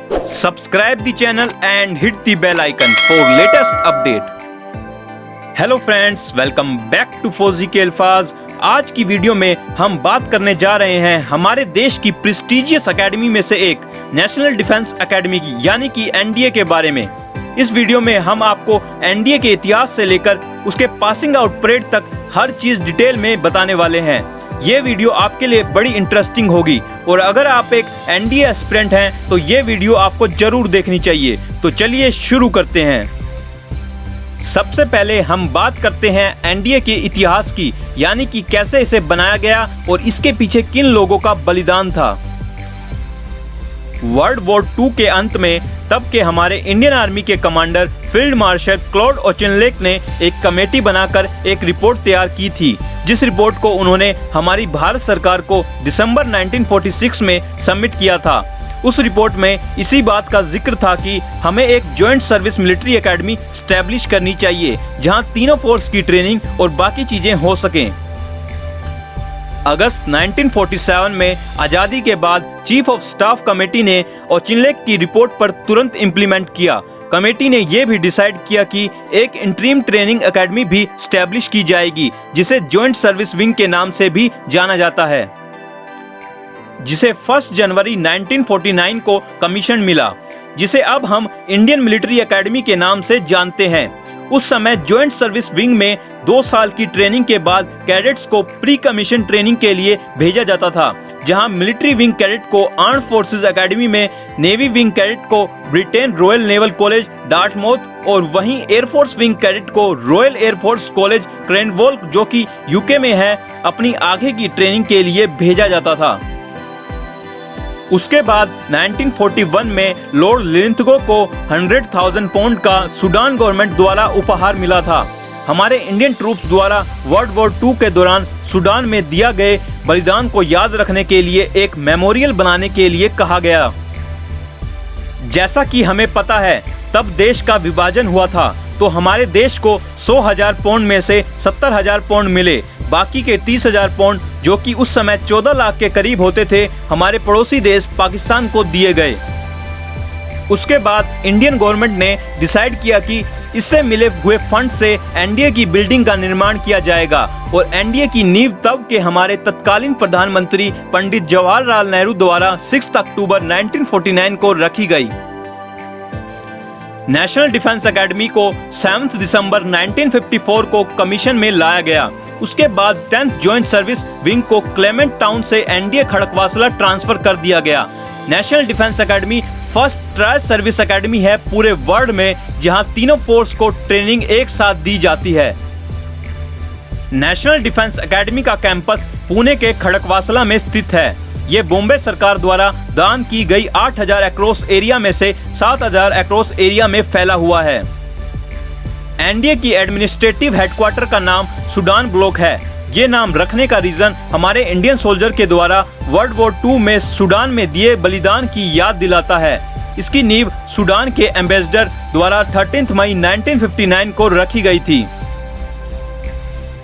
Subscribe the channel and hit the bell icon for latest update. Hello friends, welcome back to फौजी के अल्फाज। आज की video में हम बात करने जा रहे हैं हमारे देश की प्रेस्टिजियस एकेडमी में से एक नेशनल डिफेंस एकेडमी की यानी कि एनडीए के बारे में। इस वीडियो में हम आपको एनडीए के इतिहास से लेकर उसके पासिंग आउट परेड तक हर चीज डिटेल में बताने वाले हैं। ये वीडियो आपके लिए बड़ी इंटरेस्टिंग होगी और अगर आप एक एनडीए एस्पिरेंट हैं तो ये वीडियो आपको जरूर देखनी चाहिए। तो चलिए शुरू करते हैं। सबसे पहले हम बात करते हैं एनडीए के इतिहास की, यानी कि कैसे इसे बनाया गया और इसके पीछे किन लोगों का बलिदान था। वर्ल्ड वॉर 2 के अंत में तब के हमारे इंडियन आर्मी के commander field marshal Claude Auchinleck ने एक कमेटी बनाकर एक रिपोर्ट तैयार की थी, जिस रिपोर्ट को उन्होंने हमारी भारत सरकार को दिसंबर 1946 में सबमिट किया था। उस रिपोर्ट में इसी बात का जिक्र था कि हमें एक joint service military academy establish करनी चाहिए, जहां तीनों फोर्स की ट्रेनिंग और बाकी चीजें हो सकें। अगस्त 1947 में आजादी के बाद चीफ ऑफ स्टाफ कमेटी ने ऑचिनलेक की रिपोर्ट पर तुरंत इंप्लीमेंट किया। कमेटी ने यह भी डिसाइड किया कि एक इंटरिम ट्रेनिंग एकेडमी भी स्टैब्लिश की जाएगी, जिसे जॉइंट सर्विस विंग के नाम से भी जाना जाता है, जिसे 1 जनवरी 1949 को कमीशन मिला, जिसे अब हम इंडियन मिलिट्री एकेडमी के नाम से जानते हैं। उस समय जॉइंट सर्विस विंग में 2 साल की ट्रेनिंग के बाद कैडेट्स को प्री कमीशन ट्रेनिंग के लिए भेजा जाता था, जहां मिलिट्री विंग कैडेट को आर्म्ड फोर्सेस एकेडमी में, नेवी विंग कैडेट को Britain royal naval college Dartmouth और वहीं एयरफोर्स विंग कैडेट को रॉयल एयरफोर्स कॉलेज क्रैनवॉल, जो कि यूके में है, अपनी आगे की ट्रेनिंग के लिए भेजा जाता था। उसके बाद 1941 में लॉर्ड लिंथगो को 100,000 पाउंड का सूडान गवर्नमेंट द्वारा उपहार मिला था। हमारे इंडियन ट्रूप्स द्वारा वर्ल्ड वॉर 2 के दौरान सूडान में दिया गए बलिदान को याद रखने के लिए एक मेमोरियल बनाने के लिए कहा गया। जैसा कि हमें पता है, तब देश का विभाजन हुआ था, तो हमारे देश को 100,000 पाउंड में से 70,000 पाउंड मिले। बाकी के 30,000 पाउंड, जो कि उस समय 14 लाख के करीब होते थे, हमारे पड़ोसी देश पाकिस्तान को दिए गए। उसके बाद इंडियन गवर्नमेंट ने डिसाइड किया कि इससे मिले हुए फंड से एनडीए की बिल्डिंग का निर्माण किया जाएगा और एनडीए की नींव तब के हमारे तत्कालीन प्रधानमंत्री पंडित जवाहरलाल नेहरू द्वारा 6 अक्टूबर 1949 को रखी गई। नेशनल डिफेंस एकेडमी को 7 दिसंबर 1954 को कमीशन में लाया गया। उसके बाद 10th जॉइंट सर्विस विंग को क्लेमेंट टाउन से एनडीए खड़कवासला ट्रांसफर कर दिया गया। National defence academy first trial service academy है पूरे वर्ल्ड में, जहां तीनों फोर्स को ट्रेनिंग एक साथ दी जाती है। नेशनल डिफेंस एकेडमी का कैंपस पुणे के खड़कवासला में स्थित है। ये बॉम्बे सरकार द्वारा दान की गई 8,000 एकड़ों एरिया में से 7,000 एकड़ों एरिया में फैला हुआ है। एनडीए की एडमिनिस्ट्रेटिव हेडक्वार्टर का नाम सूडान ब्लॉक है। ये नाम रखने का रीजन हमारे इंडियन सोल्जर के द्वारा वर्ल्ड वॉर 2 में सूडान में दिए बलिदान की याद दिलाता है। इसकी नींव सूडान के एम्बेसडर द्वारा 13 मई 1959 को रखी गई थी।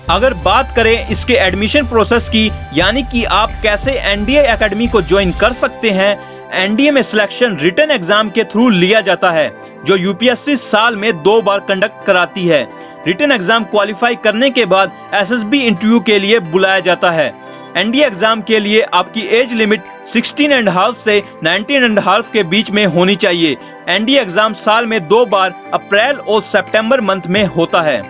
अगर बात करें इसके एडमिशन प्रोसेस की, यानी कि आप कैसे एनडीए एकेडमी को ज्वाइन कर सकते हैं, एनडीए में सिलेक्शन रिटन एग्जाम के थ्रू लिया जाता है, जो यूपीएससी साल में 2 बार कंडक्ट कराती है। रिटन एग्जाम क्वालिफाई करने के बाद एसएसबी इंटरव्यू के लिए बुलाया जाता है। एनडीए एग्जाम के लिए आपकी एज लिमिट 16.5 से 19.5 के बीच में होनी चाहिए। एनडीए एग्जाम साल में 2 बार अप्रैल और सितंबर मंथ में होता है।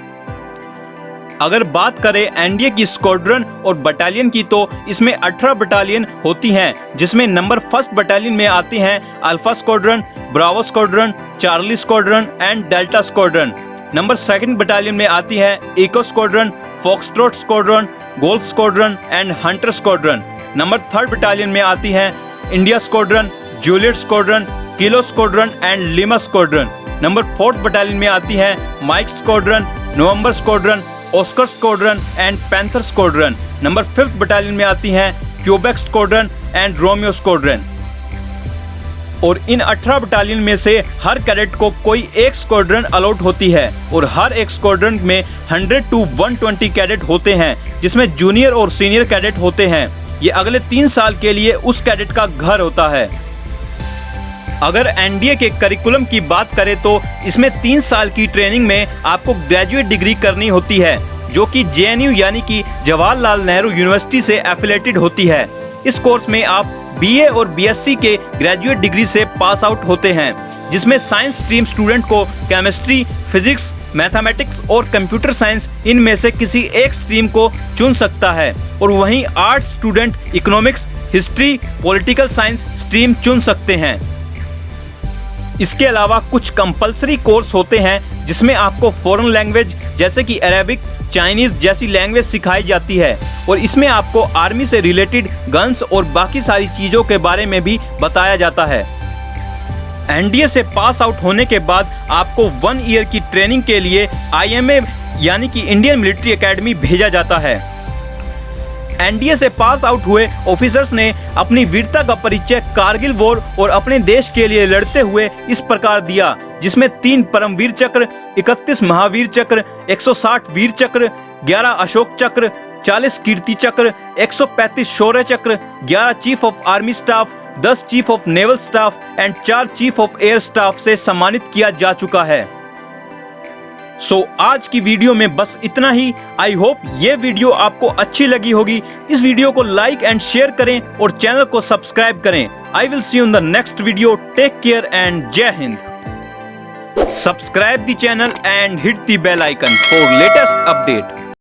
अगर बात करें एनडीए की स्क्वाड्रन और बटालियन की, तो इसमें 18 बटालियन होती हैं, जिसमें नंबर 1 बटालियन में आती हैं alpha squadron, bravo squadron, charlie squadron and delta squadron. Number 2 battalion में आती है echo squadron, foxtrot squadron, golf squadron and hunter squadron. Number 3 battalion में आती है India squadron, juliet squadron, kilo squadron and lima squadron. Number 4 battalion में आती है mike squadron, November squadron, oscar squadron and panther squadron. Number 5 battalion में आती हैं quebec squadron and romeo squadron. और इन 18 बटालियन में से हर कैडेट को कोई एक स्क्वाड्रन अलॉट होती है और हर एक स्क्वाड्रन में 100 to 120 कैडेट होते हैं, जिसमें जूनियर और सीनियर कैडेट होते हैं। ये अगले 3 साल के लिए उस कैडेट का घर होता है। अगर एनडीए के करिकुलम की बात करें तो इसमें 3 साल की ट्रेनिंग में आपको ग्रेजुएट डिग्री करनी होती है, जो कि जेएनयू यानी कि जवाहरलाल नेहरू यूनिवर्सिटी से एफिलेटेड होती है। इस कोर्स में आप बीए और बीएससी के ग्रेजुएट डिग्री से पास आउट होते हैं, जिसमें साइंस स्ट्रीम स्टूडेंट को केमिस्ट्री, फिजिक्स, मैथमेटिक्स और कंप्यूटर साइंस इनमें से किसी एक स्ट्रीम को चुन सकता है, और वहीं arts student economics, history, political science stream चुन सकते हैं। इसके अलावा कुछ कंपलसरी कोर्स होते हैं जिसमें आपको फॉरेन लैंग्वेज जैसे कि अरेबिक, चाइनीज जैसी लैंग्वेज सिखाई जाती है, और इसमें आपको आर्मी से रिलेटेड गन्स और बाकी सारी चीजों के बारे में भी बताया जाता है। एनडीए से पास आउट होने के बाद आपको 1 ईयर की ट्रेनिंग के लिए आईएमए यानी कि इंडियन मिलिट्री एकेडमी भेजा जाता है। एनडीए से पास आउट हुए ऑफिसर्स ने अपनी वीरता का परिचय कारगिल वॉर और अपने देश के लिए लड़ते हुए इस प्रकार दिया, जिसमें 3 परमवीर चक्र, 31 महावीर चक्र, 160 वीर चक्र, 11 अशोक चक्र, 40 कीर्ति चक्र, 135 शौर्य चक्र, 11 chief of army staff, 10 chief of naval staff and 4 chief of air staff से सम्मानित किया जा चुका है। आज की वीडियो में बस इतना ही। आई होप ये वीडियो आपको अच्छी लगी होगी। इस वीडियो को लाइक एंड शेयर करें और चैनल को सब्सक्राइब करें। I will see you in the next video. Take care and जय हिंद। Subscribe the channel and hit the bell icon for latest update.